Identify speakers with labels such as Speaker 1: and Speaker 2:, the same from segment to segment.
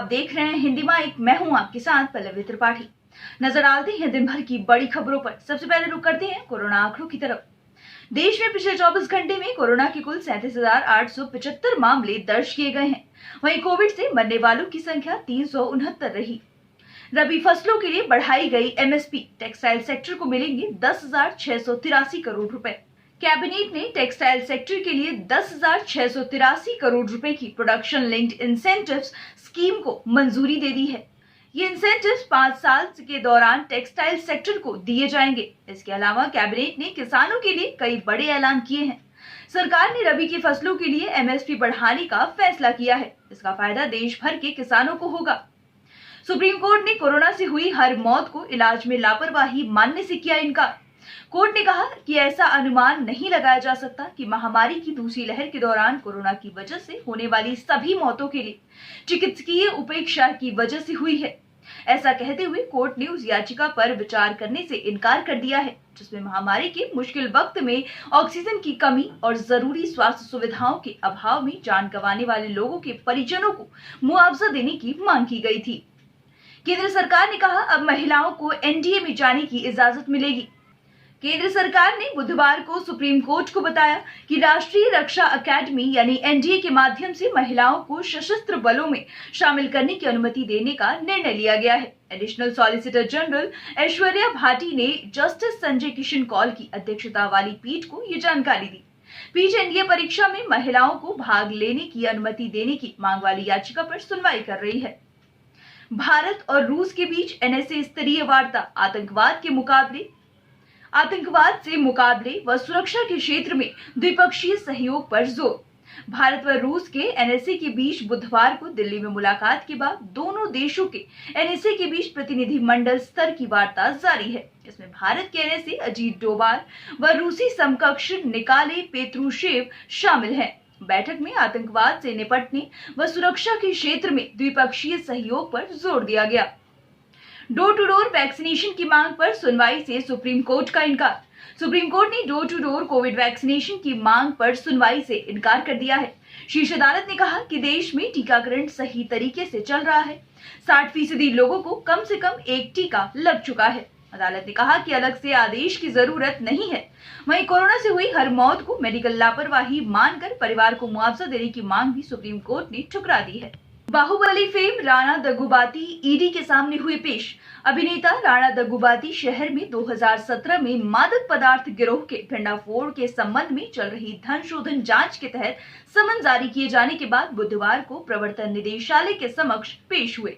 Speaker 1: देख रहे हैं हिंदी माइक। मैं हूं आपके साथ पल्लवी त्रिपाठी। नजर डालते हैं दिन भर की बड़ी खबरों पर। सबसे पहले रुक करते हैं कोरोना आंकड़ों की तरफ। देश में पिछले 24 घंटे में कोरोना के कुल 37,875 मामले दर्ज किए गए हैं। वहीं कोविड से मरने वालों की संख्या 369 रही। रबी फसलों के लिए बढ़ाई गई एमएसपी, टेक्सटाइल सेक्टर को मिलेंगे 10,683 करोड़ रुपए। कैबिनेट ने टेक्सटाइल सेक्टर के लिए 10,683 करोड़ रुपए की प्रोडक्शन लिंक्ड इंसेंटिव्स स्कीम को मंजूरी दे दी है। ये इंसेंटिव्स 5 साल के दौरान टेक्सटाइल सेक्टर को दिए जाएंगे। इसके अलावा कैबिनेट ने किसानों के लिए कई बड़े ऐलान किए हैं। सरकार ने रबी की फसलों के लिए एमएसपी बढ़ाने का फैसला किया है। इसका फायदा देश भर के किसानों को होगा। सुप्रीम कोर्ट ने कोरोना से हुई हर मौत को इलाज में लापरवाही मानने से किया इनकार। कोर्ट ने कहा कि ऐसा अनुमान नहीं लगाया जा सकता कि महामारी की दूसरी लहर के दौरान कोरोना की वजह से होने वाली सभी मौतों के लिए चिकित्सकीय उपेक्षा की वजह से हुई है। ऐसा कहते हुए कोर्ट ने उस याचिका पर विचार करने से इनकार कर दिया है जिसमें महामारी के मुश्किल वक्त में ऑक्सीजन की कमी और जरूरी स्वास्थ्य सुविधाओं के अभाव में जान गंवाने वाले लोगों के परिजनों को मुआवजा देने की मांग की गई थी। केंद्र सरकार ने कहा अब महिलाओं को एनडीए में जाने की इजाजत मिलेगी। केंद्र सरकार ने बुधवार को सुप्रीम कोर्ट को बताया कि राष्ट्रीय रक्षा अकादमी यानी एनडीए के माध्यम से महिलाओं को सशस्त्र बलों में शामिल करने की अनुमति देने का निर्णय लिया गया है। Additional solicitor general Aishwarya Bhati ने जस्टिस संजय किशन कौल की अध्यक्षता वाली पीठ को ये जानकारी दी। पीठ एनडीए परीक्षा में महिलाओं को भाग लेने की अनुमति देने की मांग वाली याचिका पर सुनवाई कर रही है। भारत और रूस के बीच एनएसए स्तरीय वार्ता आतंकवाद से मुकाबले व सुरक्षा के क्षेत्र में द्विपक्षीय सहयोग पर जोर। भारत व रूस के एनएसए के बीच बुधवार को दिल्ली में मुलाकात के बाद दोनों देशों के एनएसए के बीच प्रतिनिधिमंडल स्तर की वार्ता जारी है। इसमें भारत के एनएसए अजीत डोभाल व रूसी समकक्ष निकोले पेत्रुशेव शामिल हैं। बैठक में आतंकवाद से निपटने व सुरक्षा के क्षेत्र में द्विपक्षीय सहयोग पर जोर दिया गया। डोर टू डोर वैक्सीनेशन की मांग पर सुनवाई से सुप्रीम कोर्ट का इनकार। सुप्रीम कोर्ट ने door to door covid vaccination की मांग पर सुनवाई से इनकार कर दिया है। शीर्ष अदालत ने कहा कि देश में टीकाकरण सही तरीके से चल रहा है। 60% लोगों को कम से कम एक टीका लग चुका है। अदालत ने कहा कि अलग से आदेश की जरूरत नहीं है। वहीं कोरोना से हुई हर मौत को मेडिकल लापरवाही मानकर परिवार को मुआवजा देने की मांग भी सुप्रीम कोर्ट ने ठुकरा दी है। बाहुबली फेम राणा दग्गुबाती ईडी के सामने हुए पेश। अभिनेता राणा दग्गुबाती शहर में 2017 में मादक पदार्थ गिरोह के भंडाफोड़ के संबंध में चल रही धन शोधन जांच के तहत समन जारी किए जाने के बाद बुधवार को प्रवर्तन निदेशालय के समक्ष पेश हुए।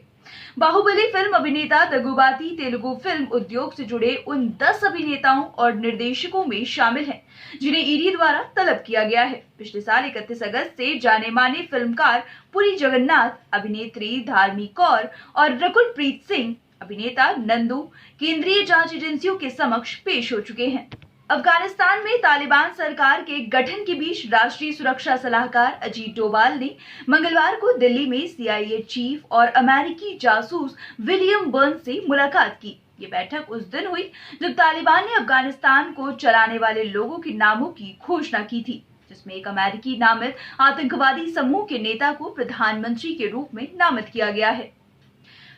Speaker 1: बाहुबली फिल्म अभिनेता दग्गुबाती तेलुगु फिल्म उद्योग से जुड़े उन 10 अभिनेताओं और निर्देशकों में शामिल हैं जिन्हें ईडी द्वारा तलब किया गया है। पिछले साल 31 अगस्त से जाने माने फिल्मकार पुरी जगन्नाथ, अभिनेत्री धार्मी कौर और रकुल प्रीत सिंह, अभिनेता नंदू केंद्रीय जांच एजेंसियों के समक्ष पेश हो चुके हैं। अफगानिस्तान में तालिबान सरकार के गठन के बीच राष्ट्रीय सुरक्षा सलाहकार अजीत डोभाल ने मंगलवार को दिल्ली में सीआईए चीफ और अमेरिकी जासूस विलियम बर्न्स से मुलाकात की। ये बैठक उस दिन हुई जब तालिबान ने अफगानिस्तान को चलाने वाले लोगों के नामों की घोषणा की थी, जिसमें एक अमेरिकी नामित आतंकवादी समूह के नेता को प्रधानमंत्री के रूप में नामित किया गया है।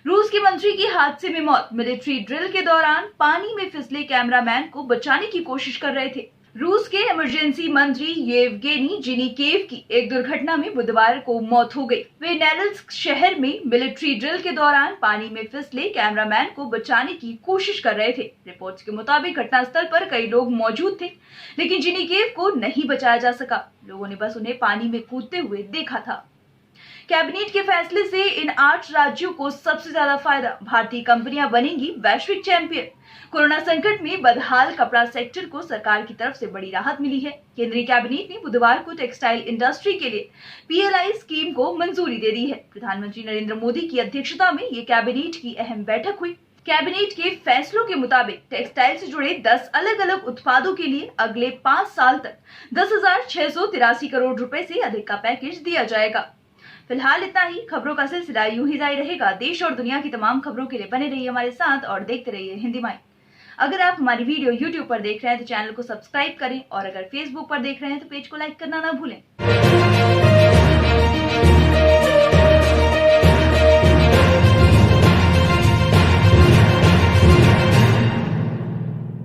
Speaker 1: रूस के मंत्री की हादसे में मौत। मिलिट्री ड्रिल के दौरान पानी में फिसले कैमरामैन को बचाने की कोशिश कर रहे थे। रूस के इमरजेंसी मंत्री येवगेनी जिनीकेव की एक दुर्घटना में बुधवार को मौत हो गई। वे नेल्स्क शहर में मिलिट्री ड्रिल के दौरान पानी में फिसले कैमरामैन को बचाने की कोशिश कर रहे थे। रिपोर्ट्स के मुताबिक घटनास्थल पर कई लोग मौजूद थे, लेकिन जिनीकेव को नहीं बचाया जा सका। लोगों ने बस उन्हें पानी में कूदते हुए देखा था। कैबिनेट के फैसले से इन 8 राज्यों को सबसे ज्यादा फायदा। भारतीय कंपनियां बनेंगी वैश्विक चैंपियन। कोरोना संकट में बदहाल कपड़ा सेक्टर को सरकार की तरफ से बड़ी राहत मिली है। केंद्रीय कैबिनेट ने बुधवार को टेक्सटाइल इंडस्ट्री के लिए पीएलआई स्कीम को मंजूरी दे दी है। प्रधानमंत्री नरेंद्र मोदी की अध्यक्षता में ये कैबिनेट की अहम बैठक हुई। कैबिनेट के फैसलों के मुताबिक टेक्सटाइल से जुड़े 10 अलग अलग उत्पादों के लिए अगले 5 साल तक 10,683 करोड़ रुपए से अधिक का पैकेज दिया जाएगा। फिलहाल इतना ही। खबरों का सिलसिला यूं ही जारी रहेगा। देश और दुनिया की तमाम खबरों के लिए बने रहिए हमारे साथ और देखते रहिए हिंदी माइक। अगर आप हमारी वीडियो YouTube पर देख रहे हैं तो चैनल को सब्सक्राइब करें और अगर Facebook पर देख रहे हैं तो पेज को लाइक करना ना भूलें।